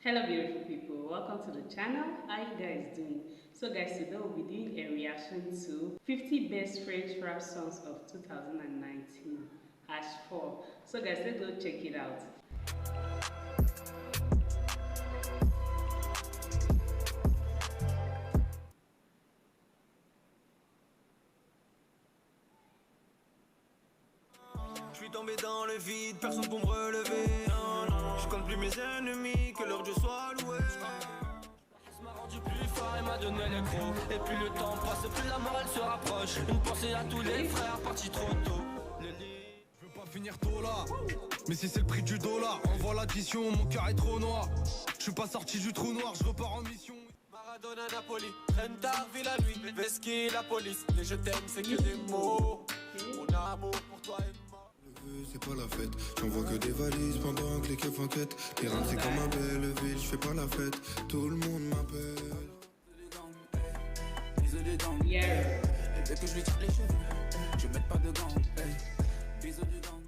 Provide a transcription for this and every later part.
Hello beautiful people, welcome to the channel. How you guys doing? So guys, today we'll be doing a reaction to 50 best French rap songs of 2019 #4. So guys, let's go check it out. Je suis tombé dans le vide, personne pour me relever. Non, non, je compte plus mes ennemis, que leur Dieu soit loué. Ça m'a rendu plus fort et m'a donné les crocs. Et plus le temps passe, plus la morale se rapproche. Une pensée à tous les frères partis trop tôt. Je veux pas finir tôt là, mais si c'est le prix du dollar, envoie l'addition, mon cœur est trop noir. Je suis pas sorti du trou noir, je repars en mission. Maradona, Napoli, Rentard, Villa Nuit, Vesky, la police. Les je t'aime, c'est que des mots. Mon amour pour toi est mort. C'est pas la fête, j'envoie que des valises pendant que les keufs enquêtent. Les reins c'est comme un Belleville, je fais pas la fête, tout le monde m'appelle. Bisous des dents, Yeah. et dès que je lui tire les cheveux, je mets pas de gants, bisous du dents.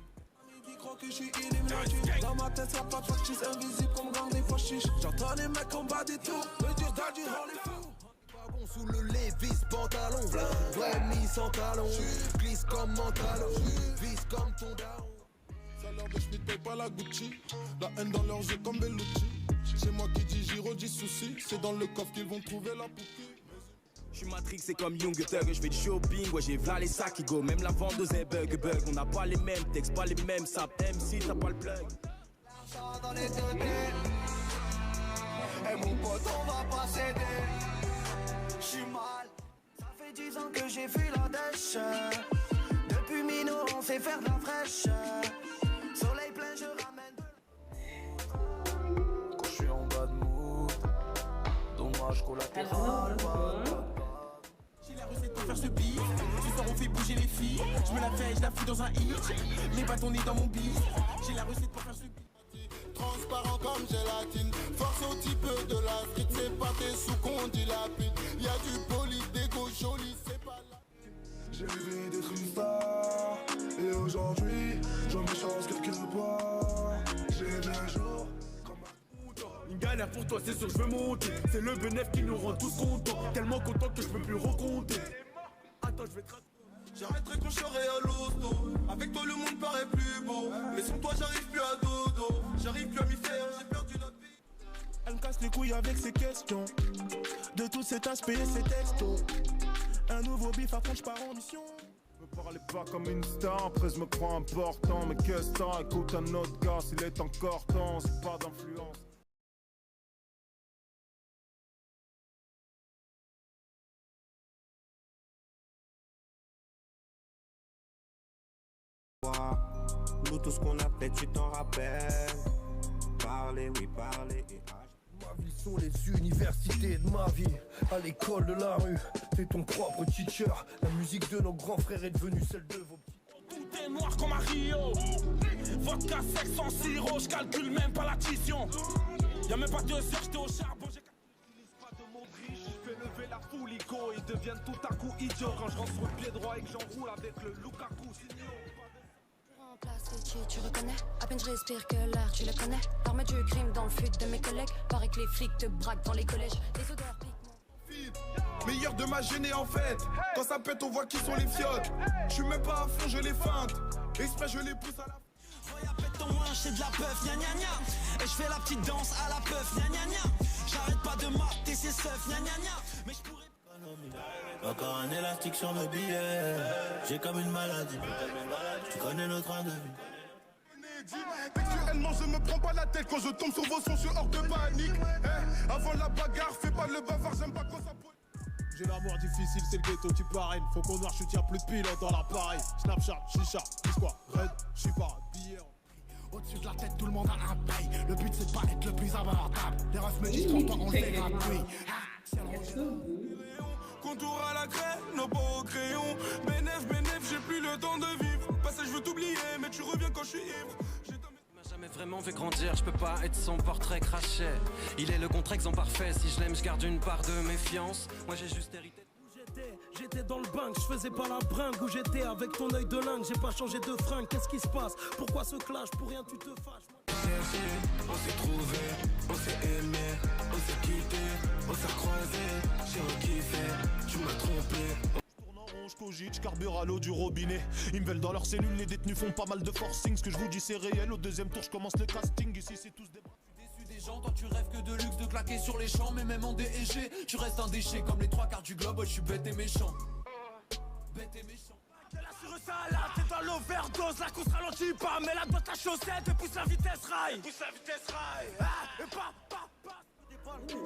Qui croit que je suis illuminé, dans ma tête y'a pas de factice, invisible comme gang des pochiches. J'entends les mecs combattre des tours, me dire d'agir dans les fous. Bon sous le Levi's pantalon, vrai mis sans talon, glisse comme mentalon, vise comme ton daron. Salaire de Schmitt paye pas la Gucci. La haine dans leurs yeux comme Bellucci. C'est moi qui dis Giro, dis souci. C'est dans le coffre qu'ils vont trouver la poupée. J'suis matrixé comme Young Thug, j'fais du shopping, ouais j'ai v'là les sacs qui go. Même la vendeuse est bug. On n'a pas les mêmes textes, pas les mêmes saps. MC t'as pas le plug. Dans les deux pieds. Et mon pote on va pas céder. J'suis mal. Ça fait 10 ans que j'ai fui la dèche. Depuis Mino on sait faire de la fraîche. Soleil plein je ramène de... Quand j'suis en bas de mood, dommage collatéral. J'ai la recette pour faire ce beat. Ce soir on fait bouger les filles. Je me la fais, je la fous dans un hit. Les bâtons nés dans mon beat. J'ai la recette pour faire ce beat. Transparent comme gélatine. Force au type de la street. C'est pas tes sous qu'on dilapide. Y'a du poli, d'égo joli, c'est pas là. J'ai rêvé d'être une star. Et aujourd'hui, je me chance quelque part. J'ai rêvé un jour. Une galère pour toi, c'est sûr je veux monter. C'est le bénéf qui nous rend tous contents. Tellement content que je peux plus recompter. Attends, je vais te... J'arrêterai quand je serai à l'hosto. Avec toi le monde paraît plus beau. Mais sans toi j'arrive plus à dodo. J'arrive plus à m'y faire, j'ai perdu notre vie. Elle me casse les couilles avec ses questions. De tout cet aspect et ses textos. Un nouveau bif, après je pars en mission. Me parlez pas comme une star, après je me crois important. Mais qu'est-ce que ça, écoute un autre gars, s'il est encore temps, c'est pas d'influence. Nous tout ce qu'on a fait tu t'en rappelles. Parler, oui parler et Ma ville sont les universités de ma vie, à l'école de la rue, t'es ton propre teacher. La musique de nos grands frères est devenue celle de vos petits. Tout est noir comme un Rio. Vodka sec sans sirop, je calcule même pas l'addition. Y'a même pas 2 heures, j'étais au charbon. J'utilise pas de mots riches, je fais lever la foule, Ico. Ils deviennent tout à coup idiots quand je rentre sur le pied droit et que j'enroule avec le Lukaku. Place Richie, tu reconnais? À peine je respire que l'air, tu le connais. L'armée du crime dans le fut de mes collègues. Paraît que les flics te braquent dans les collèges. Les odeurs piquent. Meilleur de ma gênée en fait. Quand ça pète on voit qui sont les fiottes. Je suis même pas à fond, je les feinte. Exprès je les pousse à la... Voyage pète ton moins, c'est de la peuf, gna gna gna. Et je fais la petite danse à la peuf, gna gna gna. J'arrête pas de mater ces seufs, gna gna gna. Mais je pourrais... Encore un élastique sur le billet. J'ai comme une maladie. Tu connais notre train de vie. Textuellement je me prends pas la tête. Quand je tombe sur vos sons je suis hors de panique. Avant la bagarre fais pas le bavard. J'aime pas quand ça... J'ai l'amour difficile, c'est le ghetto, tu parraines. Faut qu'on marche, je tiens plus de pilote dans l'appareil. Snapchat, chicha, dis quoi, red, j'suis pas billet. Au-dessus de la tête, tout le monde a un paye. Le but c'est de pas être le plus abordable. Les refs me disent 30 ans, on le fait gratuit. Contour à la craie, nos pas au crayon. Bénéf, j'ai plus le temps de vivre. Passage, je veux t'oublier, mais tu reviens quand je suis ivre. Il m'a jamais vraiment fait grandir, je peux pas être son portrait craché. Il est le contre-exemple parfait, si je l'aime, je garde une part de méfiance. Moi j'ai juste hérité. J'étais dans le banc, je faisais pas la bringue. Où j'étais avec ton œil de lingue, j'ai pas changé de fringue. Qu'est-ce qui se passe? Pourquoi ce clash? Pour rien tu te fâches. On s'est trouvé, on s'est aimé. On s'est croisés, j'ai kiffé, tu m'as trompé. Je cogite, je carbure à l'eau du robinet. Ils me veulent dans leur cellule, les détenus font pas mal de forcing. Ce que je vous dis c'est réel, au deuxième tour je commence le casting. Ici c'est tous des bras. Je suis déçu des gens, toi tu rêves que de luxe, de claquer sur les champs. Mais même en DEG, tu restes un déchet comme les trois quarts du globe, ouais, je suis bête et méchant. Bête et méchant. La sur salade, t'es dans l'overdose, la course ralentit pas, mais la boîte à chaussettes et pousse la vitesse rail. Pousse la vitesse rail, ah, et pas.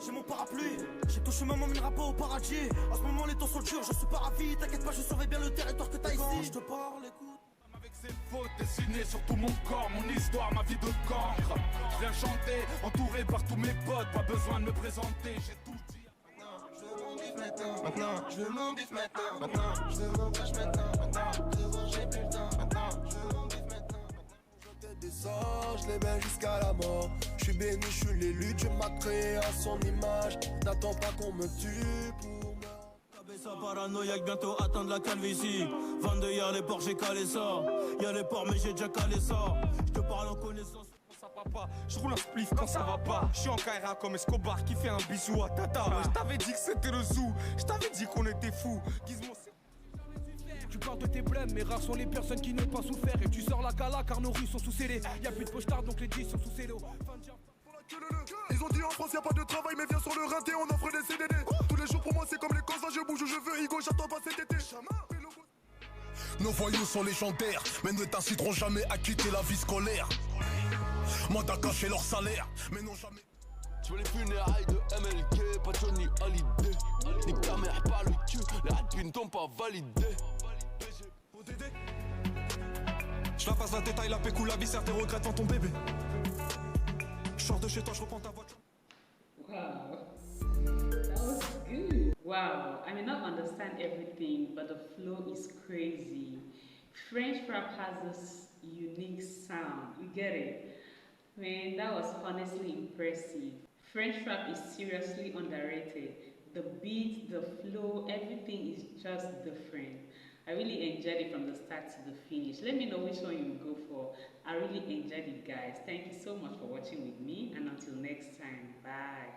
J'ai mon parapluie, j'ai touché ma maman, mènera pas au paradis. En ce moment les temps sont durs, je suis pas ravi. T'inquiète pas, je surveille bien le territoire que t'as ici. Quand je te parle, écoute. Avec ses fautes dessinées sur tout mon corps, mon histoire, ma vie de cancre. Je viens chanter, entouré par tous mes potes, pas besoin de me présenter, j'ai tout dit. Maintenant, je veux mon bif maintenant. Maintenant, je veux mon cash maintenant. Maintenant, je veux j'ai plus le temps. Maintenant, je veux mon bif maintenant. Je te descends, je les mets jusqu'à la mort. Je suis béni, je suis l'élu, Dieu m'a créé à son image. N'attends pas qu'on me tue pour me... Cabessa paranoïaque, bientôt atteindre la calvitie. 22 y'a les ports, j'ai calé ça. Y'a les ports, mais j'ai déjà calé ça. Je te parle en connaissance. Ça va pas, je roule un spliff quand ça va pas. Je suis en Kaira comme Escobar qui fait un bisou à Tata. Ouais, je t'avais dit que c'était le zoo, je t'avais dit qu'on était fous. Gizmo, tu parles de tes blèmes, mais rares sont les personnes qui n'ont pas souffert. Et tu sors la cala car nos rues sont sous scellées. Y'a plus de pochetard donc les 10 sont sous scellés. Ils ont dit en France y'a pas de travail, mais viens sur le rinté, on offre des CDD. Tous les jours pour moi c'est comme les cons, je bouge où je veux, Hugo, j'attends pas cet été. Nos voyous sont légendaires, mais ne t'inciteront jamais à quitter la vie scolaire. Moi t'as caché leur salaire, mais non jamais. Tu veux les funérailles de MLK, pas Johnny Hallyday. Nique ta mère par le cul, les rapines t'ont pas validé. Je la passe la détail, la pécou, la viscère, tes regrets devant ton bébé. Je sors de chez toi, je reprends ta voiture. Wow, that was good. Wow, I may not understand everything, but the flow is crazy. French rap has this unique sound. You get it? Man, that was honestly impressive. French rap is seriously underrated. The beat, the flow, everything is just different. I really enjoyed it from the start to the finish. Let me know which one you go for. I really enjoyed it, guys. Thank you so much for watching with me, and until next time, bye.